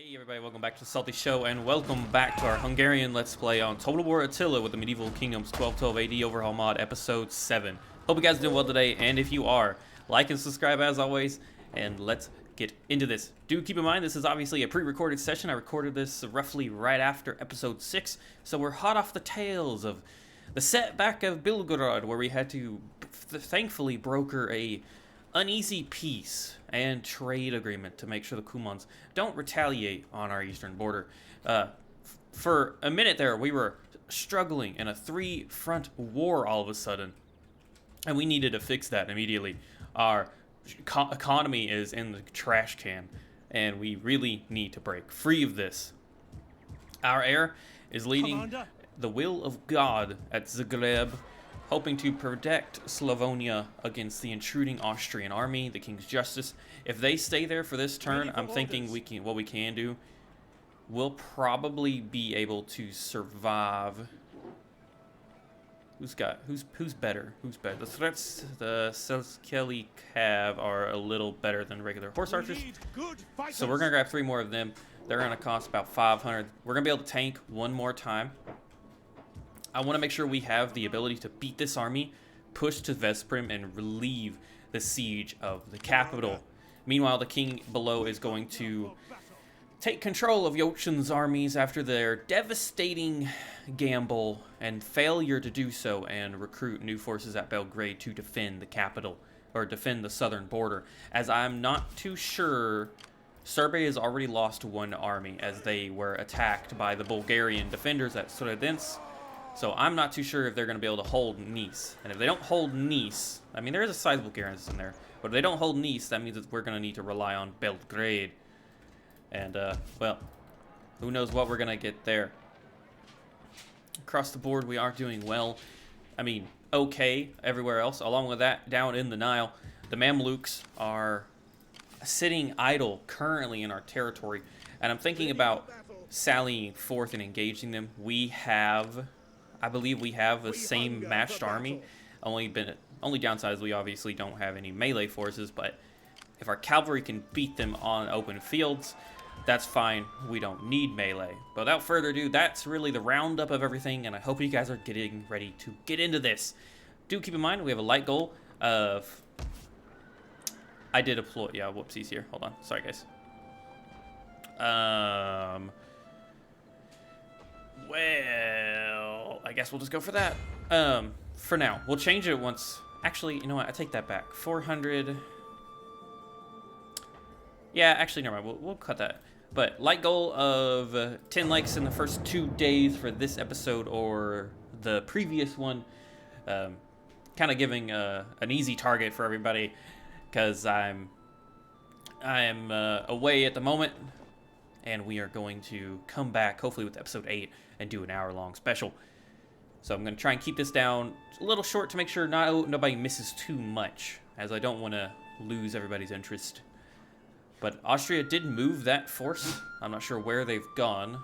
Hey everybody, welcome back to the SaltyyShow, and welcome back to our Hungarian Let's Play on Total War Attila with the Medieval Kingdoms 1212 AD Overhaul Mod, Episode 7. Hope you guys are doing well today, and if you are, like and subscribe as always, and let's get into this. Do keep in mind, this is obviously a pre-recorded session. I recorded this roughly right after Episode 6, so we're hot off the tails of the setback of Belgorod, where we had to thankfully broker a uneasy peace and trade agreement to make sure the Kumans don't retaliate on our eastern border. For a minute there, we were struggling in a three-front war all of a sudden, and we needed to fix that immediately. Our economy is in the trash can, and we really need to break free of this. Our heir is leading the will of God at Zagreb, hoping to protect Slavonia against the intruding Austrian army, the King's Justice. If they stay there for this turn, I'm thinking what we can do, we'll probably be able to survive. Who's better? The threats the Selskeli Cav are a little better than regular horse archers. So we're gonna grab 3 more of them. They're gonna cost about 500. We're gonna be able to tank one more time. I want to make sure we have the ability to beat this army, push to Veszprém, and relieve the siege of the capital. Meanwhile, the king below is going to take control of Jotchen's armies after their devastating gamble and failure to do so, and recruit new forces at Belgrade to defend the capital, or defend the southern border. As I'm not too sure, Serbia has already lost 1 army as they were attacked by the Bulgarian defenders at Sredens. So I'm not too sure if they're going to be able to hold Nice. And if they don't hold Nice, I mean, there is a sizable garrison there, but if they don't hold Nice, that means that we're going to need to rely on Belgrade. And, well, who knows what we're going to get there. Across the board, we are doing well. I mean, okay, everywhere else. Along with that, down in the Nile, the Mamluks are sitting idle currently in our territory. And I'm thinking about sallying forth and engaging them. I believe we have the same matched army. Only downside is we obviously don't have any melee forces, but if our cavalry can beat them on open fields, that's fine. We don't need melee. But without further ado, that's really the roundup of everything, and I hope you guys are getting ready to get into this. Do keep in mind, we have a light goal of... I did deploy... Yeah, whoopsies here. Hold on. Sorry, guys. Well, I guess we'll just go for that. For now. We'll change it once... Actually, you know what? I take that back. 400... Yeah, actually, never mind. We'll cut that. But light goal of 10 likes in the first 2 days for this episode or the previous one. Kind of giving an easy target for everybody because I'm away at the moment. And we are going to come back, hopefully with episode 8, and do an hour-long special. So I'm going to try and keep this down a little short to make sure nobody misses too much, as I don't want to lose everybody's interest. But Austria did move that force. I'm not sure where they've gone.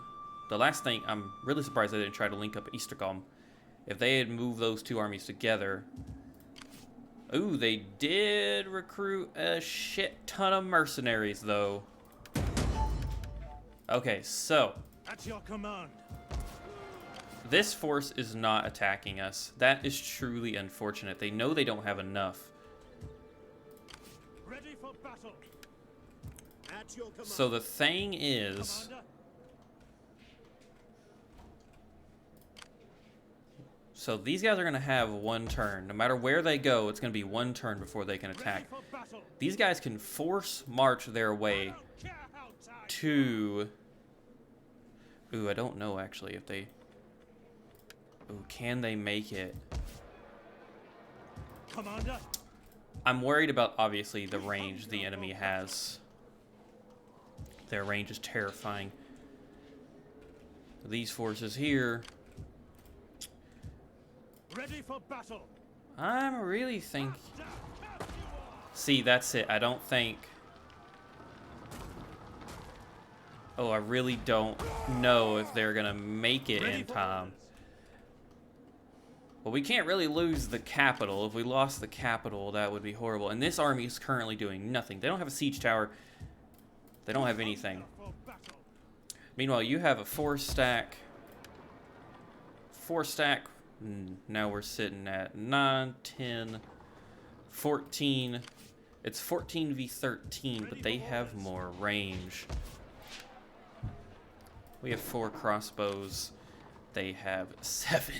The last thing, I'm really surprised they didn't try to link up Esztergom. If they had moved those 2 armies together... Ooh, they did recruit a shit ton of mercenaries, though. Okay, so at your command. This force is not attacking us. That is truly unfortunate. They know they don't have enough. Ready for battle. At your command. So the thing is, Commander. so these guys are going to have 1 turn. No matter where they go, it's going to be 1 turn before they can attack. These guys can force march their way to... Ooh, I don't know, actually, if they... Ooh, can they make it? Commander. I'm worried about, obviously, the range the enemy has. Their range is terrifying. These forces here... Ready for battle. I'm really think... See, that's it. I don't think... Oh, I really don't know if they're going to make it in time. Well, we can't really lose the capital. If we lost the capital, that would be horrible. And this army is currently doing nothing. They don't have a siege tower. They don't have anything. Meanwhile, you have a 4-stack. 4-stack. Now we're sitting at 9, 10, 14. It's 14 v 13, but they have more range. We have 4 crossbows. They have 7.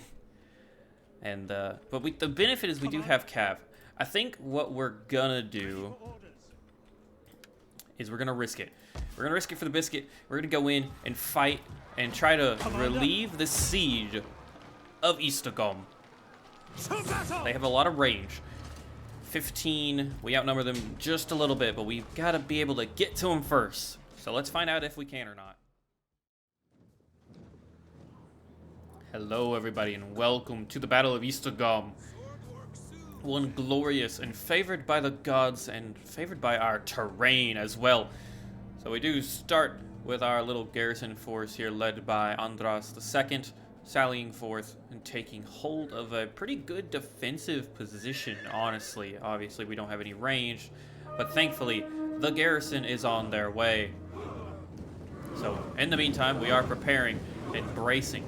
And but the benefit is we do have cav. I think what we're gonna do is we're gonna risk it. We're gonna risk it for the biscuit. We're gonna go in and fight and try to relieve the siege of Esztergom. They have a lot of range. 15. We outnumber them just a little bit, but we've got to be able to get to them first. So let's find out if we can or not. Hello, everybody, and welcome to the Battle of Esztergom. One glorious and favored by the gods and favored by our terrain as well. So we do start with our little garrison force here led by Andras the Second, sallying forth and taking hold of a pretty good defensive position, honestly. Obviously, we don't have any range, but thankfully, the garrison is on their way. So, in the meantime, we are preparing and bracing.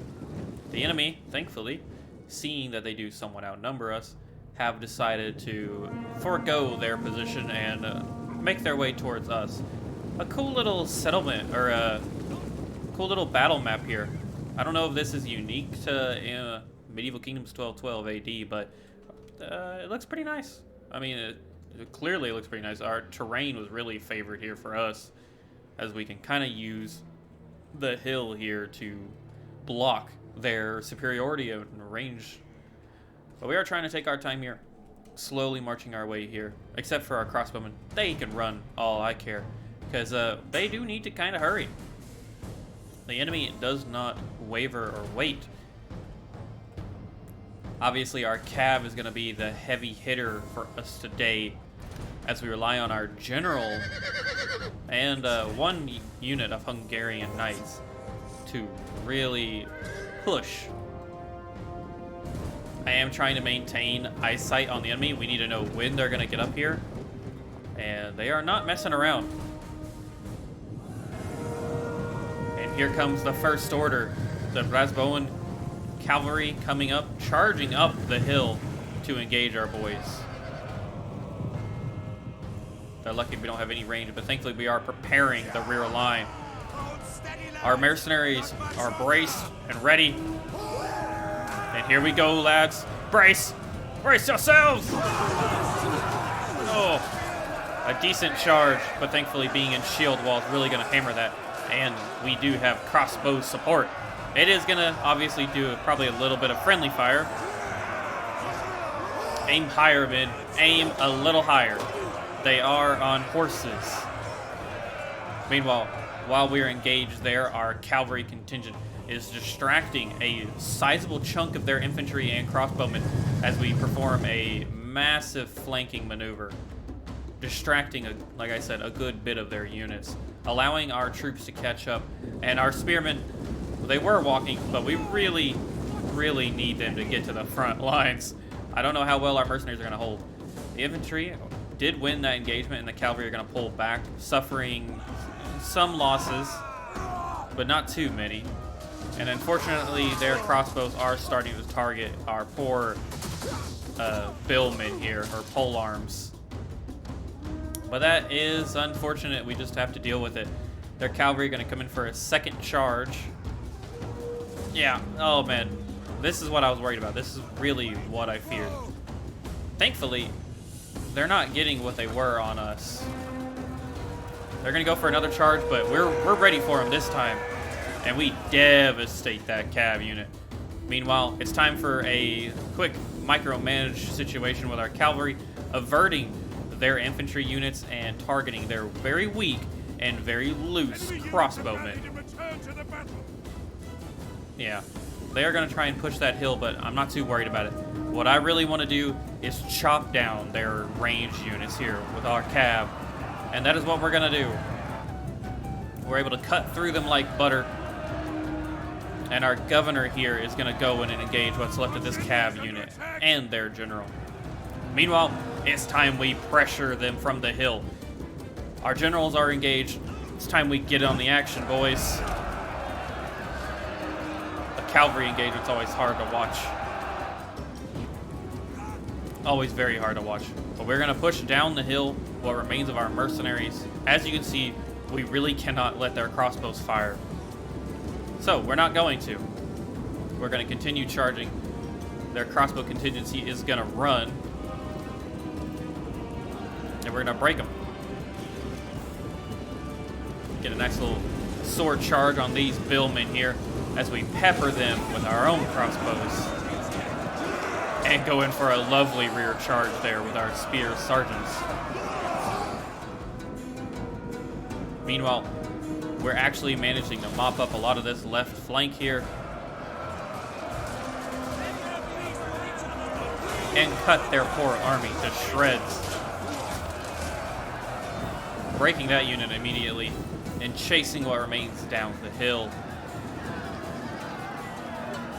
The enemy, thankfully, seeing that they do somewhat outnumber us, have decided to forego their position and make their way towards us. A cool little settlement, or a cool little battle map here. I don't know if this is unique to Medieval Kingdoms 1212 AD, but it looks pretty nice. I mean, it clearly looks pretty nice. Our terrain was really favored here for us, as we can kind of use the hill here to block their superiority in range. But we are trying to take our time here, slowly marching our way here, except for our crossbowmen. They can run all I care, because they do need to kind of hurry. The enemy does not waver or wait. Obviously, our cav is going to be the heavy hitter for us today, as we rely on our general and one unit of Hungarian knights to really push. I am trying to maintain eyesight on the enemy. We need to know when they're going to get up here, and they are not messing around. Here comes the first order. The Brasboan cavalry coming up, charging up the hill to engage our boys. They're lucky we don't have any range, but thankfully we are preparing the rear line. Our mercenaries are braced and ready. And here we go, lads. Brace! Brace yourselves! Oh, a decent charge, but thankfully being in shield wall is really going to hammer that. And we do have crossbow support. It is going to obviously do probably a little bit of friendly fire. Aim higher, men. Aim a little higher. They are on horses. Meanwhile, while we are engaged there, our cavalry contingent is distracting a sizable chunk of their infantry and crossbowmen as we perform a massive flanking maneuver, distracting, like I said, a good bit of their units, allowing our troops to catch up. And our spearmen, they were walking, but we really, really need them to get to the front lines. I don't know how well our mercenaries are going to hold. The infantry did win that engagement, and the cavalry are going to pull back, suffering some losses, but not too many. And unfortunately, their crossbows are starting to target our poor billmen here, or polearms. But that is unfortunate. We just have to deal with it. Their cavalry are going to come in for a second charge. Yeah. Oh, man. This is what I was worried about. This is really what I feared. Thankfully, they're not getting what they were on us. They're going to go for another charge, but we're ready for them this time. And we devastate that cav unit. Meanwhile, it's time for a quick micromanage situation with our cavalry, averting their infantry units and targeting their very weak and very loose crossbowmen. Yeah, they are going to try and push that hill, but I'm not too worried about it. What I really want to do is chop down their range units here with our cav, and that is what we're going to do. We're able to cut through them like butter, and our governor here is going to go in and engage what's left of this cav unit and their general. Meanwhile, it's time we pressure them from the hill. Our generals are engaged. It's time we get on the action, boys. cavalry engagement's always hard to watch. Always very hard to watch. But we're going to push down the hill what remains of our mercenaries. As you can see, we really cannot let their crossbows fire. So, we're not going to. We're going to continue charging. Their crossbow contingency is going to run. And we're going to break them. Get a nice little sword charge on these billmen here as we pepper them with our own crossbows. And go in for a lovely rear charge there with our spear sergeants. Meanwhile, we're actually managing to mop up a lot of this left flank here. And cut their poor army to shreds. Breaking that unit immediately and chasing what remains down the hill.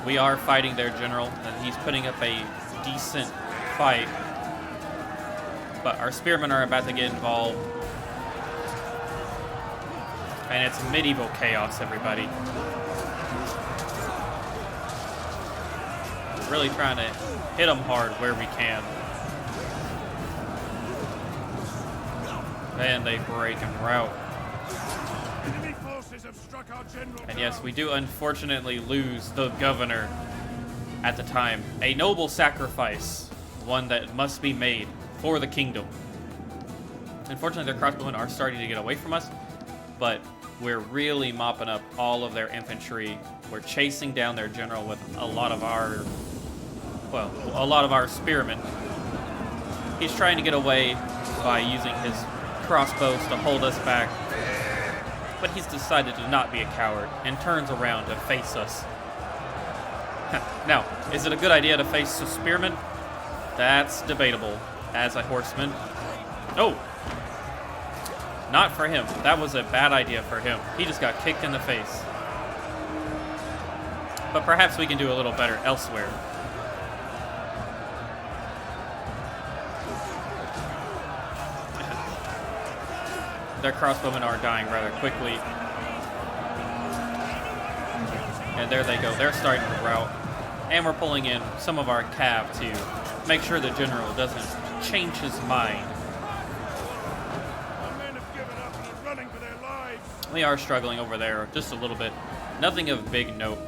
We are fighting their general, and he's putting up a decent fight. But our spearmen are about to get involved. And it's medieval chaos, everybody. Really trying to hit them hard where we can. And they break and rout. And yes, we do unfortunately lose the governor at the time. A noble sacrifice, one that must be made for the kingdom. Unfortunately, their crossbowmen are starting to get away from us, but we're really mopping up all of their infantry. We're chasing down their general with a lot of our spearmen. He's trying to get away by using his crossbows to hold us back, but he's decided to not be a coward and turns around to face us. Now, is it a good idea to face the spearmen? That's debatable as a horseman. Oh! Not for him. That was a bad idea for him. He just got kicked in the face. But perhaps we can do a little better elsewhere. Their crossbowmen are dying rather quickly. And there they go. They're starting to rout. And we're pulling in some of our cav to make sure the general doesn't change his mind. We are struggling over there just a little bit. Nothing of big note.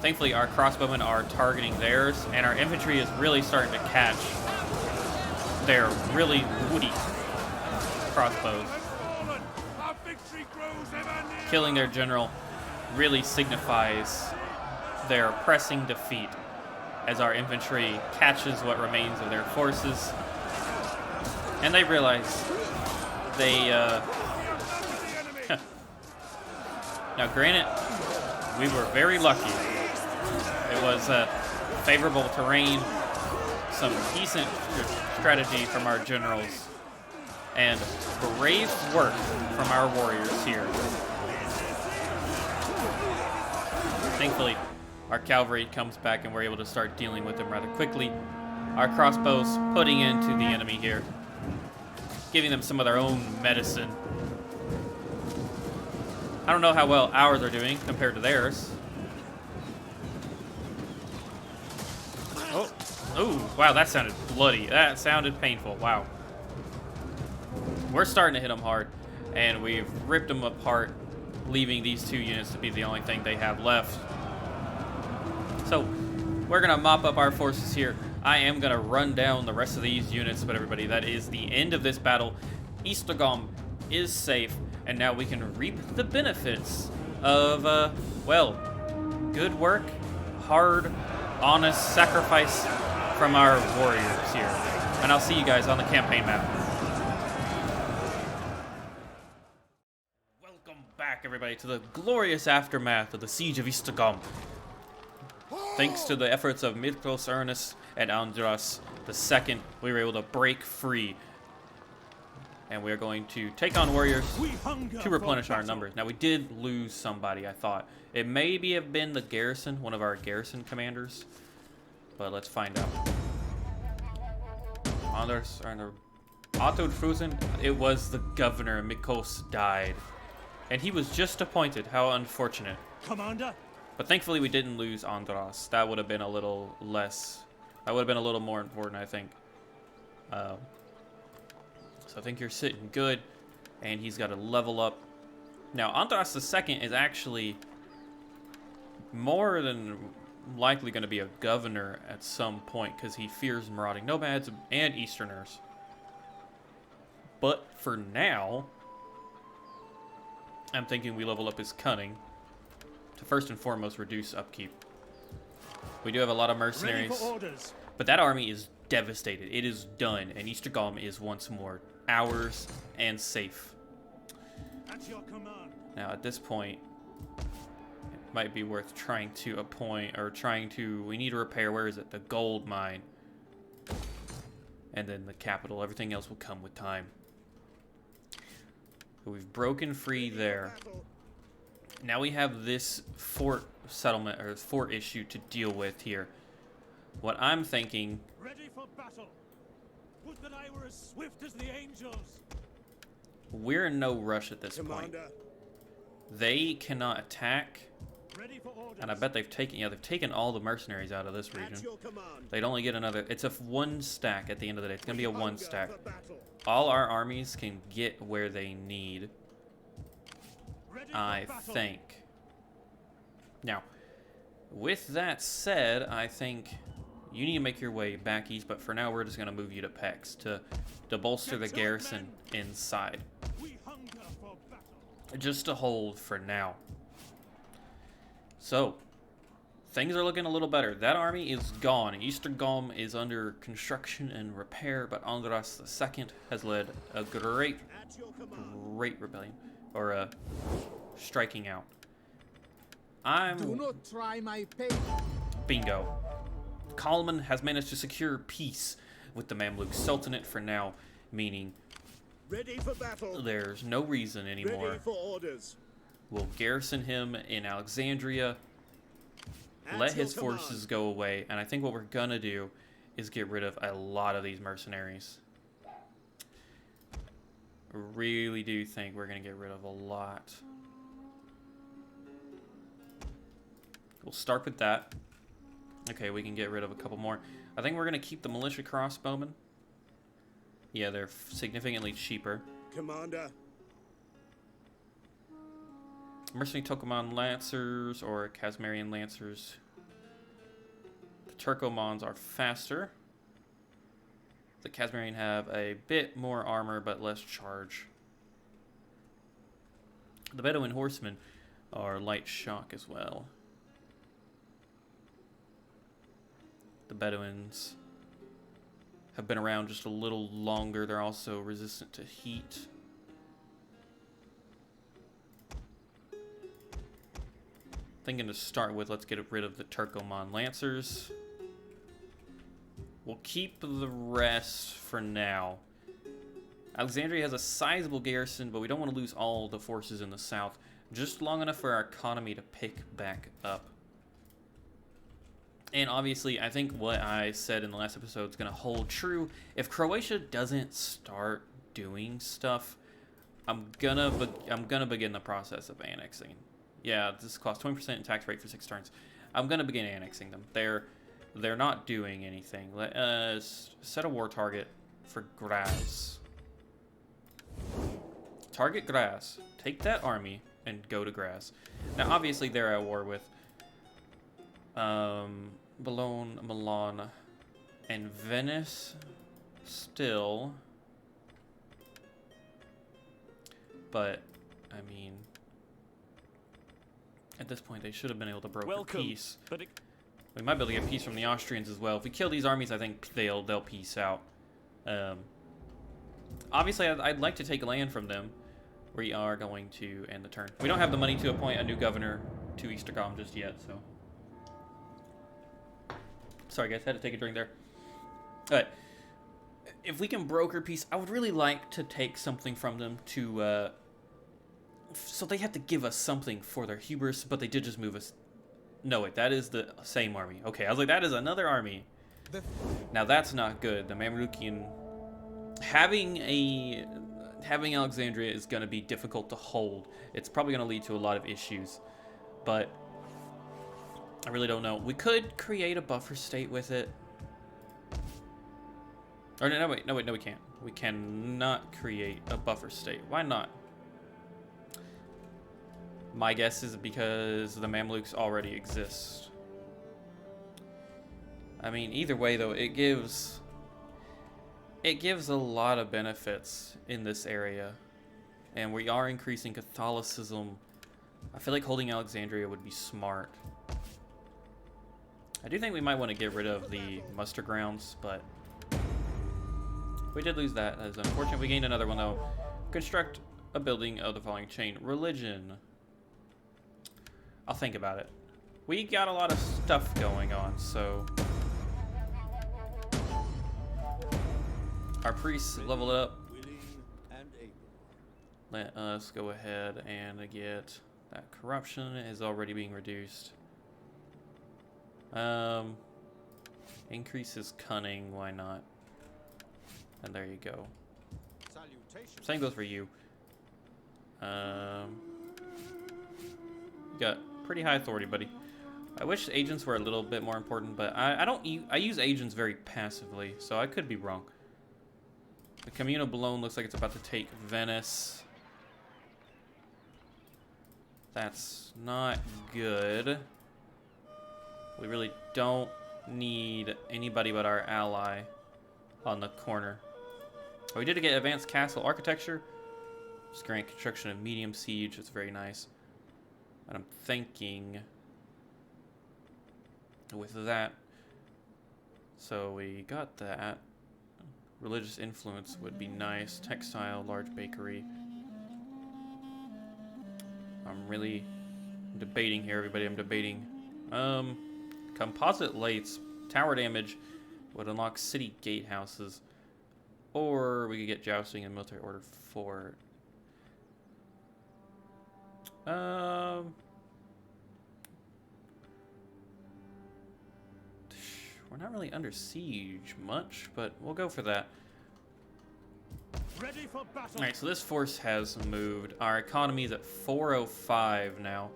Thankfully, our crossbowmen are targeting theirs, and our infantry is really starting to catch their really weak crossbows. Killing their general really signifies their pressing defeat as our infantry catches what remains of their forces. And they realize they... Now, granted, we were very lucky. It was favorable terrain, some decent strategy from our generals, and brave work from our warriors here. Thankfully, our cavalry comes back and we're able to start dealing with them rather quickly. Our crossbows putting into the enemy here, giving them some of their own medicine. I don't know how well ours are doing compared to theirs. Oh, wow, that sounded bloody. That sounded painful. Wow. We're starting to hit them hard, and we've ripped them apart, leaving these two units to be the only thing they have left. So, we're going to mop up our forces here. I am going to run down the rest of these units, but everybody, that is the end of this battle. Esztergom is safe. And now we can reap the benefits of, well, good work, hard, honest sacrifice from our warriors here. And I'll see you guys on the campaign map. Welcome back, everybody, to the glorious aftermath of the Siege of Esztergom. Thanks to the efforts of Miklos Ernest and Andras the Second, we were able to break free. And we're going to take on warriors to replenish our numbers. Now, we did lose somebody, I thought. It maybe have been the garrison, one of our garrison commanders. But let's find out. Anders Otto Frusen, it was the governor. Miklos died. And he was just appointed. How unfortunate. Commander, But thankfully we didn't lose Andras. That would have been a little less... That would have been a little more important, I think. So I think you're sitting good. And he's got to level up. Now, Andras the Second is actually more than likely going to be a governor at some point, because he fears marauding nomads and Easterners. But for now, I'm thinking we level up his cunning to first and foremost reduce upkeep. We do have a lot of mercenaries, but that army is devastated. It is done, and Esztergom is once more ours and safe. At your command. Now, at this point, it might be worth trying to appoint, or trying to, we need to repair, where is it? The gold mine. And then the capital. Everything else will come with time. So we've broken free there. Now we have this fort settlement, or fort issue to deal with here. What I'm thinking... Ready for battle. Would that I were as swift as the angels. We're in no rush at this point. Commander. They cannot attack, Ready for orders. and I bet they've taken all the mercenaries out of this region. At your command. They'd only get another. It's a one stack at the end of the day. It's gonna be a We one hunger stack. for battle. All our armies can get where they need, Ready for I battle. think. Now, with that said, I think you need to make your way back east, but for now we're just gonna move you to Pex to bolster the garrison inside. We hunger for battle. Just to hold for now. So, things are looking a little better. That army is gone. Esztergom is under construction and repair, but Andras the Second has led a great At your command. rebellion, or a striking out. I'm Do not try my pain. bingo. Kalaman has managed to secure peace with the Mamluk Sultanate for now, meaning Ready for battle. there's no reason anymore. Ready for orders. We'll garrison him in Alexandria, At let your his command. forces go away, and I think what we're gonna do is get rid of a lot of these mercenaries. Really do think we're gonna get rid of a lot. We'll start with that. Okay, we can get rid of a couple more. I think we're gonna keep the militia crossbowmen. Yeah, they're significantly cheaper. Commander. Mercenary Tokuman Lancers or Kazmarian Lancers. The Turkomans are faster. The Kazmarian have a bit more armor but less charge. The Bedouin Horsemen are light shock as well. The Bedouins have been around just a little longer. They're also resistant to heat. Thinking to start with, let's get rid of the Turkoman Lancers. We'll keep the rest for now. Alexandria has a sizable garrison, but we don't want to lose all the forces in the south. Just long enough for our economy to pick back up. And obviously, I think what I said in the last episode is going to hold true. If Croatia doesn't start doing stuff, I'm gonna begin the process of annexing. Yeah, this costs 20% tax rate for 6 turns. I'm gonna begin annexing them. They're not doing anything. Let us set a war target for Graz. Target Graz. Take that army and go to Graz. Now, obviously, they're at war with Bologna, Milan, and Venice still. But, I mean, at this point, they should have been able to broker peace. We might be able to get peace from the Austrians as well. If we kill these armies, I think they'll peace out. Obviously, I'd like to take land from them. We are going to end the turn. We don't have the money to appoint a new governor to Esztergom just yet, so. Sorry, guys, had to take a drink there. Alright. If we can broker peace, I would really like to take something from them to, so they have to give us something for their hubris, but they did just move us. No, wait, that is the same army. Okay, I was like, that is another army. Now that's not good. The Mamlukian having Alexandria is going to be difficult to hold. It's probably going to lead to a lot of issues, but I really don't know. We could create a buffer state with it. Or no, wait, no, we can't. We cannot create a buffer state. Why not? My guess is because the Mamluks already exist. I mean, either way though, it gives a lot of benefits in this area. And we are increasing Catholicism. I feel like holding Alexandria would be smart. I do think we might want to get rid of the muster grounds, but we did lose that. That is unfortunate. We gained another one though. Construct a building of the following chain. Religion. I'll think about it. We got a lot of stuff going on, so our priests leveled up. Let us go ahead and get that. Corruption is already being reduced. Increases cunning, why not? And there you go. Same goes for you. You got pretty high authority, buddy. I wish agents were a little bit more important, but I use agents very passively, so I could be wrong. The Commune of Boulogne looks like it's about to take Venice. That's not good. We really don't need anybody but our ally on the corner. Oh, we did get advanced castle architecture. Just grant construction of medium siege. It's very nice. And I'm thinking with that. So we got that. Religious influence would be nice. Textile, large bakery. I'm really debating here, everybody. I'm debating. Composite lights, tower damage would unlock city gatehouses. Or we could get jousting and military order fort. We're not really under siege much, but we'll go for that. Ready for battle. Alright, so this force has moved. Our economy is at 405 now.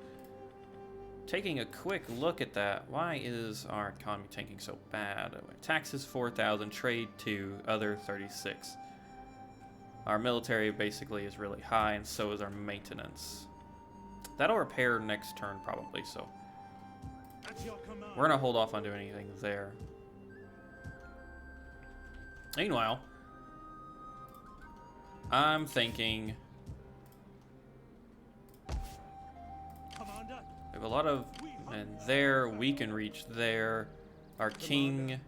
Taking a quick look at that, why is our economy tanking so bad? Taxes 4,000, trade 2, other 36. Our military basically is really high, and so is our maintenance. That'll repair next turn probably, so we're gonna hold off on doing anything there. Meanwhile, I'm thinking Commander. we have a lot of men there. We can reach there. Our king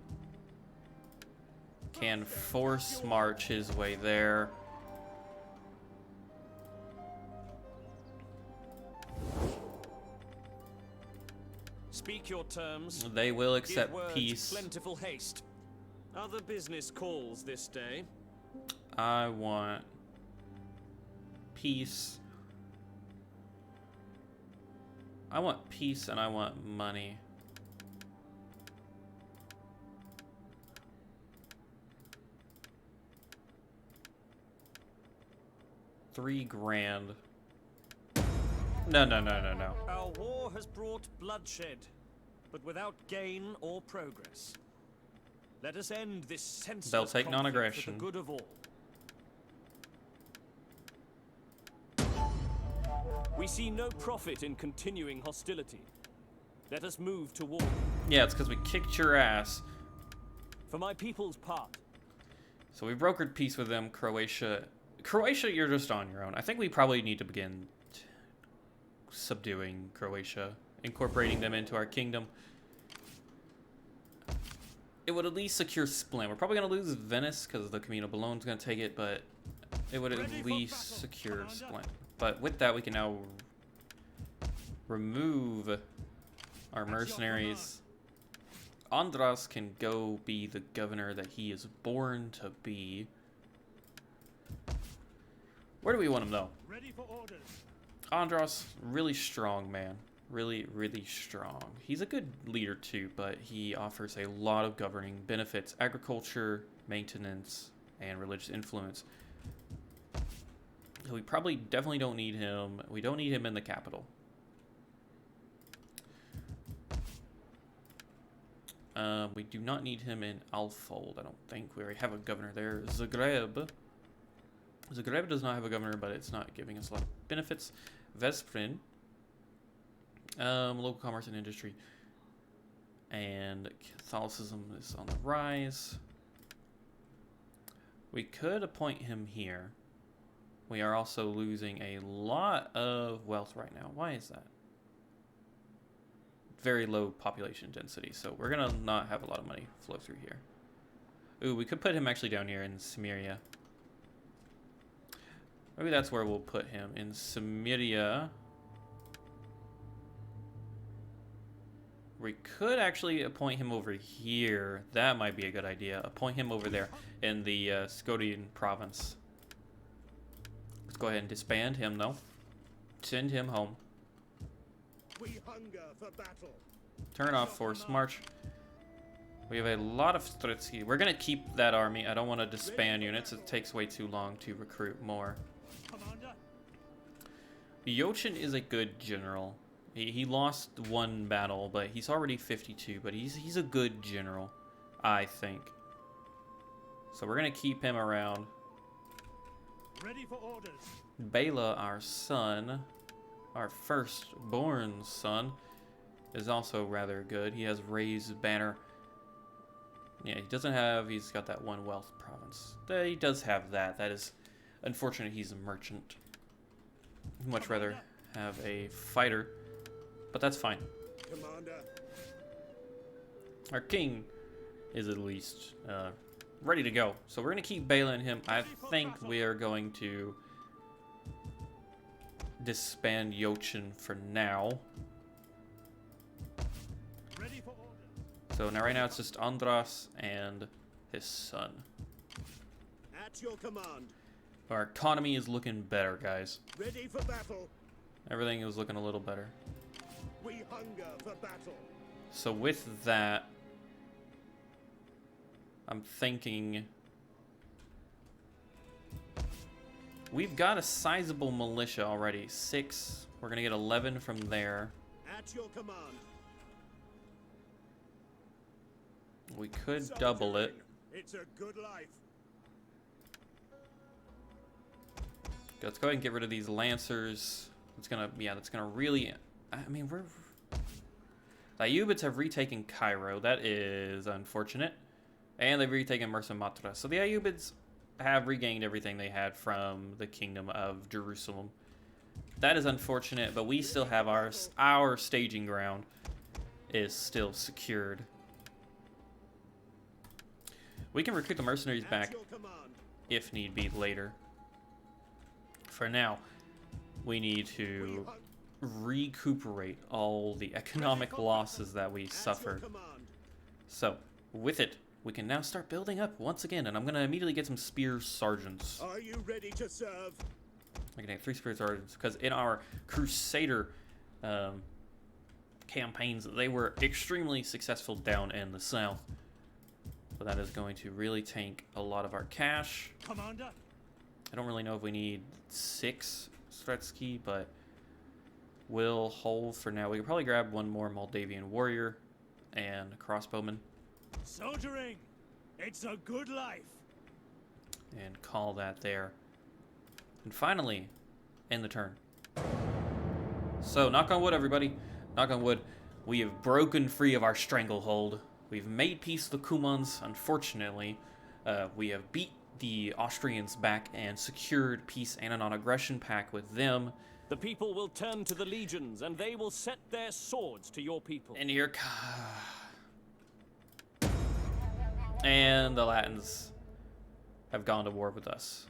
can force march his way there. Speak your terms. They will accept Give words peace. Plentiful haste. Other business calls this day. I want peace. I want peace and I want money. $3 grand. No. Our war has brought bloodshed, but without gain or progress. Let us end this senseless They'll take conflict non-aggression. for the good of all. We see no profit in continuing hostility. Let us move to war. Yeah, it's because we kicked your ass. For my people's part, So we brokered peace with them. Croatia, you're just on your own. I think we probably need to begin subduing Croatia, incorporating them into our kingdom. It would at least secure Splint. We're probably going to lose Venice because the Commune of Bologna's going to take it, but it would at least secure Splint. But with that, we can now remove our mercenaries. Andras can go be the governor that he is born to be. Where do we want him, though? Ready for orders. Andras, really strong, man. Really, really strong. He's a good leader, too, but he offers a lot of governing benefits. Agriculture, maintenance, and religious influence. So we probably definitely don't need him. We don't need him in the capital. We do not need him in Alfold, I don't think. We already have a governor there. Zagreb. Zagreb does not have a governor, but it's not giving us a lot of benefits. Veszprém. Local commerce and industry. And Catholicism is on the rise. We could appoint him here. We are also losing a lot of wealth right now. Why is that? Very low population density, so we're gonna not have a lot of money flow through here. Ooh, we could put him actually down here in Samaria. Maybe that's where we'll put him, in Samaria. We could actually appoint him over here. That might be a good idea. Appoint him over there in the Scodian province. Let's go ahead and disband him, though. Send him home. We hunger for battle. Turn off force march. We have a lot of Stretsky. We're going to keep that army. I don't want to disband units. It takes way too long to recruit more. Commander. Jochin is a good general. He lost one battle, but he's already 52. But he's a good general, I think. So we're going to keep him around. Ready for orders. Bela, our son, our firstborn son, is also rather good. He has raised banner. Yeah, he doesn't have, he's got that one wealth province. He does have that. That is unfortunate. He's a merchant. I'd much rather have a fighter, but that's fine. Commander. Our king is at least ready to go. So we're going to keep Bela and him. I think we are going to disband Jochin for now. Ready for orders. So now right now it's just Andras and his son. At your command. Our economy is looking better, guys. Ready for battle. Everything is looking a little better. We hunger for battle. So with that, I'm thinking we've got a sizable militia already. 6. We're gonna get 11 from there. At your command. We could double it. It's a good life. Let's go ahead and get rid of these lancers. It's gonna, yeah, that's gonna really. I mean, the Ayyubids have retaken Cairo. That is unfortunate. And they've retaken Mersa Matra. So the Ayyubids have regained everything they had from the Kingdom of Jerusalem. That is unfortunate, but we still have our staging ground is still secured. We can recruit the mercenaries back if need be later. For now, we need to recuperate all the economic losses that we suffered. So, with it, we can now start building up once again, and I'm going to immediately get some spear sergeants. Are you ready to serve? I can get 3 spear sergeants, because in our Crusader campaigns, they were extremely successful down in the south. So that is going to really tank a lot of our cash. Commander. I don't really know if we need 6 Stretsky, but we'll hold for now. We can probably grab one more Moldavian warrior and a crossbowman. Soldiering. It's a good life. And call that there. And finally, end the turn. So, knock on wood, everybody. Knock on wood. We have broken free of our stranglehold. We've made peace with the Cumans, unfortunately. We have beat the Austrians back and secured peace and a non-aggression pact with them. The people will turn to the legions, and they will set their swords to your people. And here... And the Latins have gone to war with us.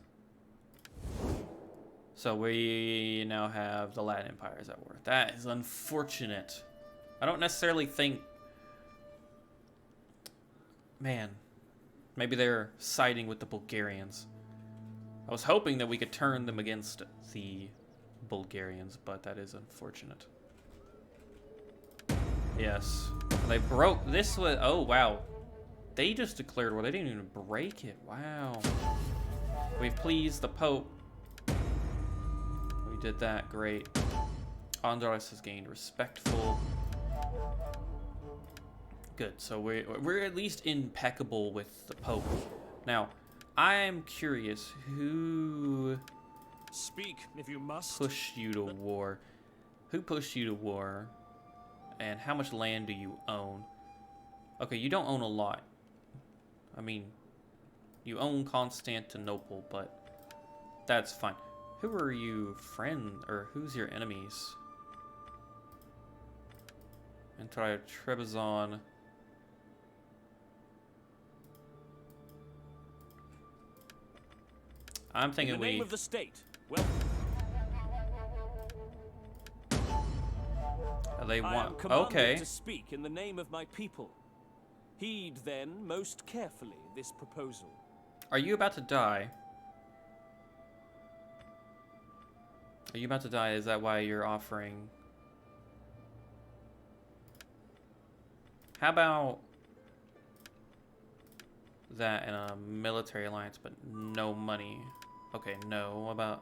So we now have the Latin empires at war. That is unfortunate. I don't necessarily think... Man, maybe they're siding with the Bulgarians. I was hoping that we could turn them against the Bulgarians, but that is unfortunate. Yes, they broke this was. Oh wow, they just declared war. They didn't even break it. Wow. We've pleased the Pope. We did that. Great. Andras has gained respectful. Good. So we're at least impeccable with the Pope. Now, I'm curious, who Speak if you must. pushed you to war? Who pushed you to war? And how much land do you own? Okay, you don't own a lot. I mean, you own Constantinople, but that's fine. Who are you or who's your enemies? And try Trebizond. I'm thinking in the name of the state. Well, they I am want. commanded Okay. to speak in the name of my people. Heed then most carefully this proposal. Are you about to die? Are you about to die? Is that why you're offering? How about that in a military alliance, but no money? Okay, no. What about?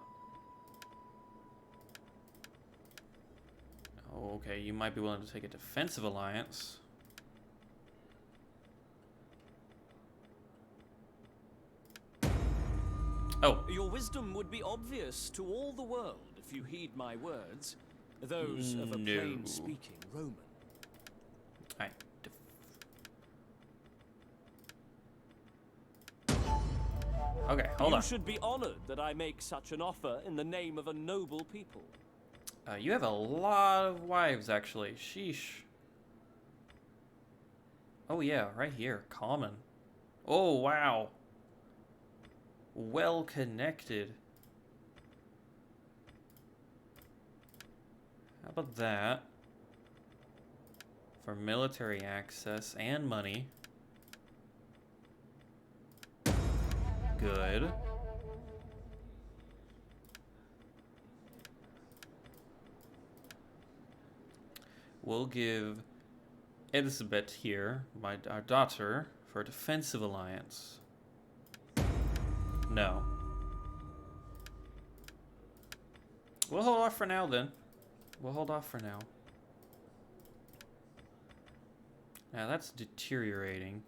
Oh, okay, you might be willing to take a defensive alliance. Oh. Your wisdom would be obvious to all the world if you heed my words, those of a No. plain-speaking Roman. I Okay, hold on. You should be honored that I make such an offer in the name of a noble people. You have a lot of wives, actually. Sheesh. Oh, yeah, right here. Common. Oh, wow. Well connected. How about that? For military access and money. Good. We'll give Elizabeth here, our daughter, for a defensive alliance. No. We'll hold off for now then. We'll hold off for now. Now that's deteriorating.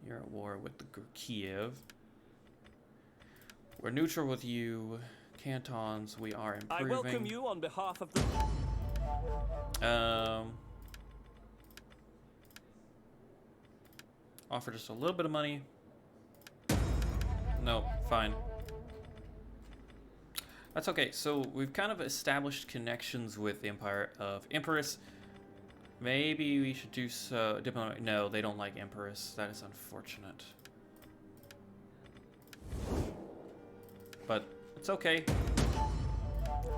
You're at war with the Kiev. We're neutral with you. Cantons, we are improving. I welcome you on behalf of the... Offer just a little bit of money. No, fine. That's okay. So we've kind of established connections with the Empire of Empress. Maybe we should do so. No, they don't like Empress. That is unfortunate. But it's okay.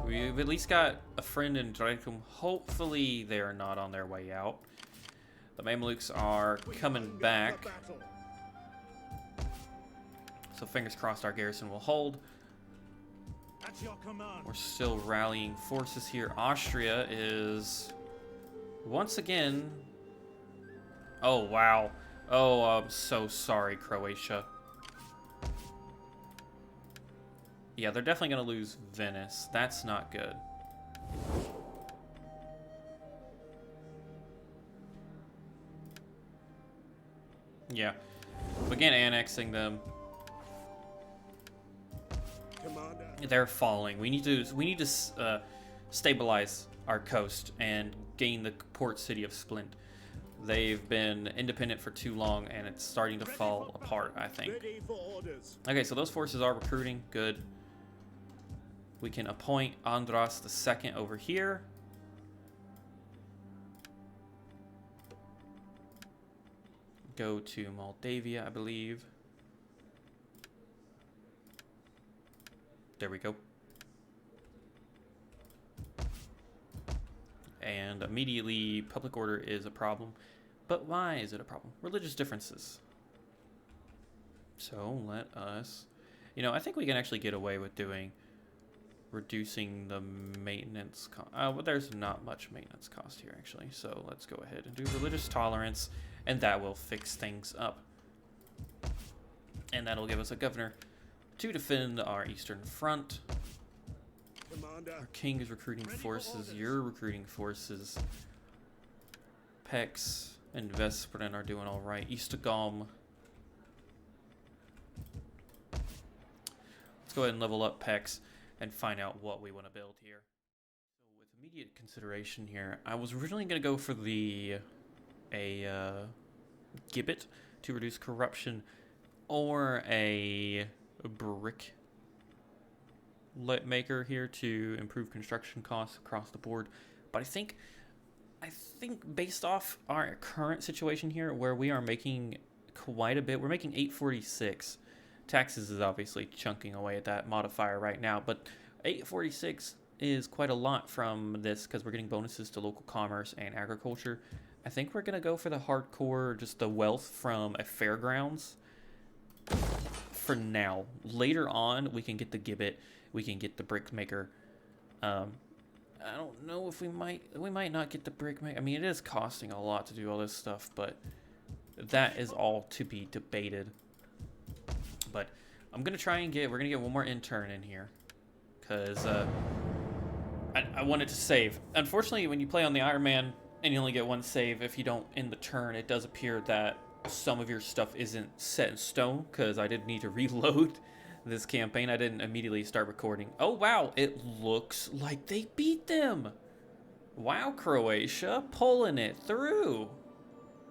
We've at least got a friend in Drakum. Hopefully they are not on their way out. The Mamluks are coming back. So fingers crossed our garrison will hold. At your command. We're still rallying forces here. Austria is once again... Oh, wow. Oh, I'm so sorry, Croatia. Yeah, they're definitely going to lose Venice. That's not good. Yeah. Begin annexing them. Commander. They're falling. We need to stabilize our coast and gain the port city of Splint. They've been independent for too long, and it's starting to fall apart, I think. Ready for orders. Okay, so those forces are recruiting. Good. We can appoint Andras the Second over here. Go to Moldavia, I believe. There we go. And immediately, public order is a problem. But why is it a problem? Religious differences. So let us... You know, I think we can actually get away with reducing the maintenance cost. But there's not much maintenance cost here, actually. So let's go ahead and do religious tolerance, and that will fix things up. And that'll give us a governor to defend our eastern front. Commander. Our king is recruiting forces. You're recruiting forces. Pex. And Veszprem are doing alright. Esztergom. Let's go ahead and level up Pex and find out what we want to build here. So with immediate consideration here, I was originally going to go for a gibbet to reduce corruption, or a brick maker here to improve construction costs across the board. But I think based off our current situation here, where we are making quite a bit, we're making 846. Taxes is obviously chunking away at that modifier right now, but 846 is quite a lot from this because we're getting bonuses to local commerce and agriculture. I think we're going to go for the hardcore, just the wealth from a fairgrounds for now. Later on, we can get the gibbet, we can get the brick maker. I don't know if we might not get the brick maker. I mean, it is costing a lot to do all this stuff, but that is all to be debated. But I'm going to try and we're going to get one more intern in here, because I wanted to save. Unfortunately, when you play on the Iron Man and you only get one save, if you don't end the turn, it does appear that some of your stuff isn't set in stone, because I did need to reload this campaign. I didn't immediately start recording. Oh, wow, it looks like they beat them. Wow, Croatia, pulling it through.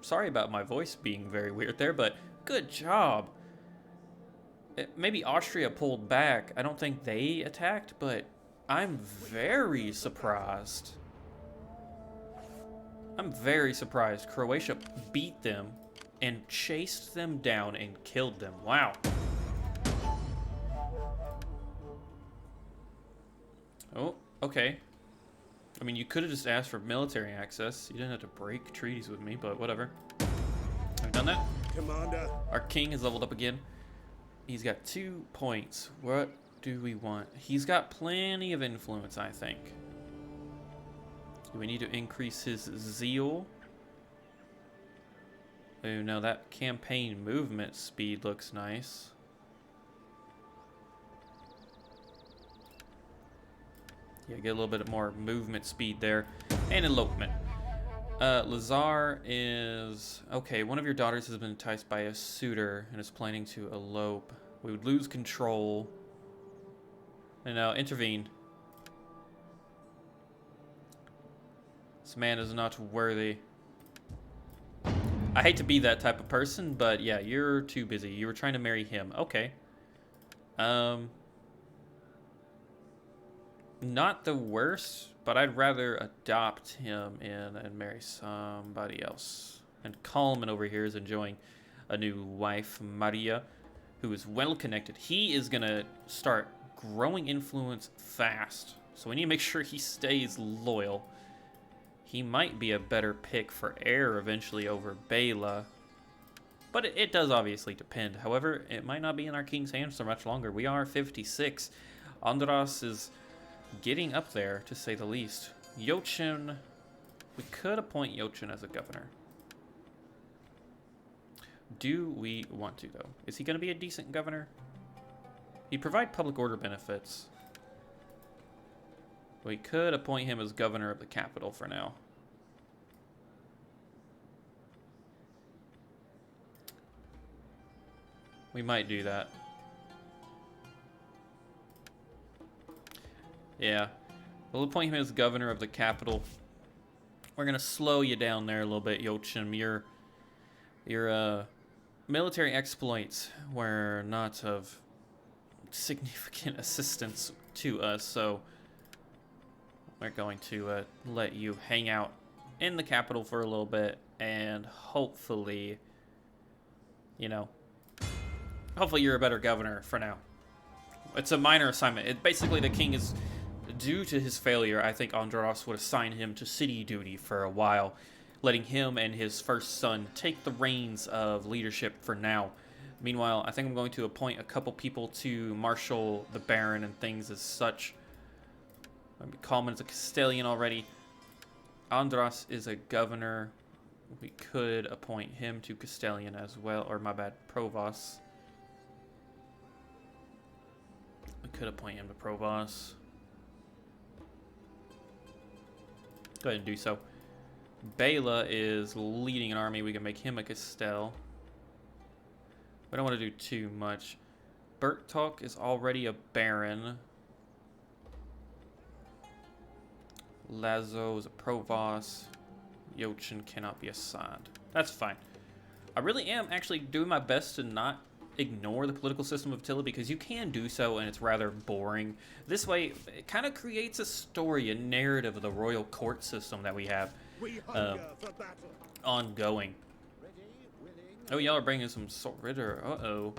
Sorry about my voice being very weird there, but good job. Maybe Austria pulled back. I don't think they attacked, but I'm very surprised. I'm very surprised. Croatia beat them and chased them down and killed them. Wow. Oh, okay. I mean, you could have just asked for military access. You didn't have to break treaties with me, but whatever. I've done that. Commander. Our king is leveled up again. He's got 2 points. What do we want? He's got plenty of influence, I think. Do we need to increase his zeal? Oh, no, that campaign movement speed looks nice. Yeah, get a little bit more movement speed there. And elopement. Lazar is... Okay, one of your daughters has been enticed by a suitor and is planning to elope. We would lose control. And now, intervene. This man is not worthy. I hate to be that type of person, but yeah, you're too busy. You were trying to marry him. Okay. Not the worst, but I'd rather adopt him in and marry somebody else. And Kalman over here is enjoying a new wife, Maria, who is well connected. He is going to start growing influence fast, so we need to make sure he stays loyal. He might be a better pick for heir eventually over Bela, but it does obviously depend. However, it might not be in our king's hands for much longer. We are 56. Andras is getting up there, to say the least. Jochin, we could appoint Jochin as a governor. Do we want to, though? Is he going to be a decent governor? He'd provide public order benefits. We could appoint him as governor of the capital for now. We might do that. Yeah. We'll appoint him as governor of the capital. We're going to slow you down there a little bit, Jochin. Your military exploits were not of significant assistance to us, so we're going to let you hang out in the capital for a little bit, and hopefully, you know, hopefully you're a better governor for now. It's a minor assignment. Basically, the king is, due to his failure, I think Andras would assign him to city duty for a while, letting him and his first son take the reins of leadership for now. Meanwhile, I think I'm going to appoint a couple people to marshal the Baron and things as such. Kalman is a Castellan already. Andras is a governor. We could appoint him to Castellan as well, or my bad, Provost. We could appoint him to Provost. Go ahead and do so. Bela is leading an army. We can make him a Castell. We don't want to do too much. Berktalk is already a baron. Lazo is a provost. Jochin cannot be assigned. That's fine. I really am actually doing my best to not ignore the political system of Attila, because you can do so and it's rather boring. This way, it kind of creates a story, a narrative of the royal court system that we have ongoing. Oh, y'all are bringing some Ritter. Uh-oh.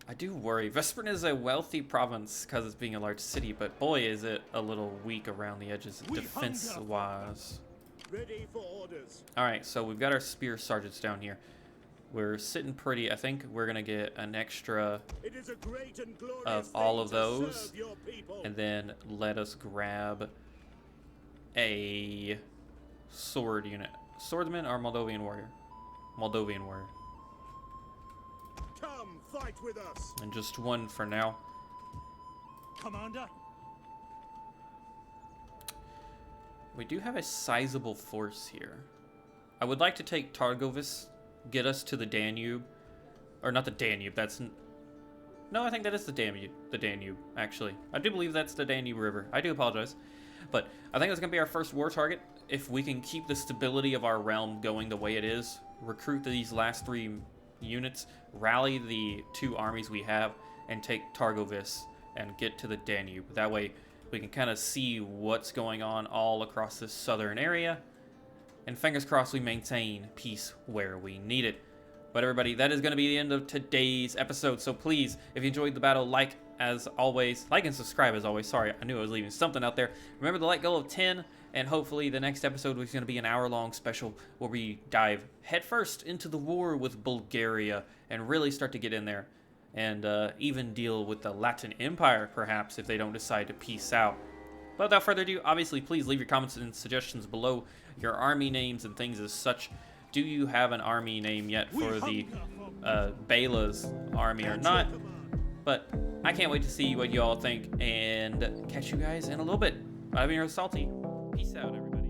I do worry. Vespern is a wealthy province because it's being a large city, but boy, is it a little weak around the edges defense-wise. Ready for orders. Alright, so we've got our spear sergeants down here. We're sitting pretty. I think we're going to get an extra of all of those. And then let us grab a sword unit. Swordsman or Moldovan warrior? Moldovan warrior. Come fight with us. And just one for now. Commander. We do have a sizable force here. I would like to take Targovis, get us to the Danube. Or not the Danube, that's... No, I think that is the Danube, actually. I do believe that's the Danube River. I do apologize. But I think that's going to be our first war target. If we can keep the stability of our realm going the way it is, recruit these last 3 units, rally the 2 armies we have, and take Targovis and get to the Danube. That way we can kind of see what's going on all across this southern area, and fingers crossed we maintain peace where we need it. But everybody, that is going to be the end of today's episode, so please, if you enjoyed the battle, like and subscribe as always. Sorry, I knew I was leaving something out there. Remember the like goal of 10, and hopefully the next episode is going to be an hour-long special where we dive headfirst into the war with Bulgaria and really start to get in there and even deal with the Latin Empire, perhaps, if they don't decide to peace out. But without further ado, obviously, please leave your comments and suggestions below, your army names and things as such. Do you have an army name yet for the Bela's army or not? But I can't wait to see what you all think, and catch you guys in a little bit. I've been your Salty. Peace out, everybody.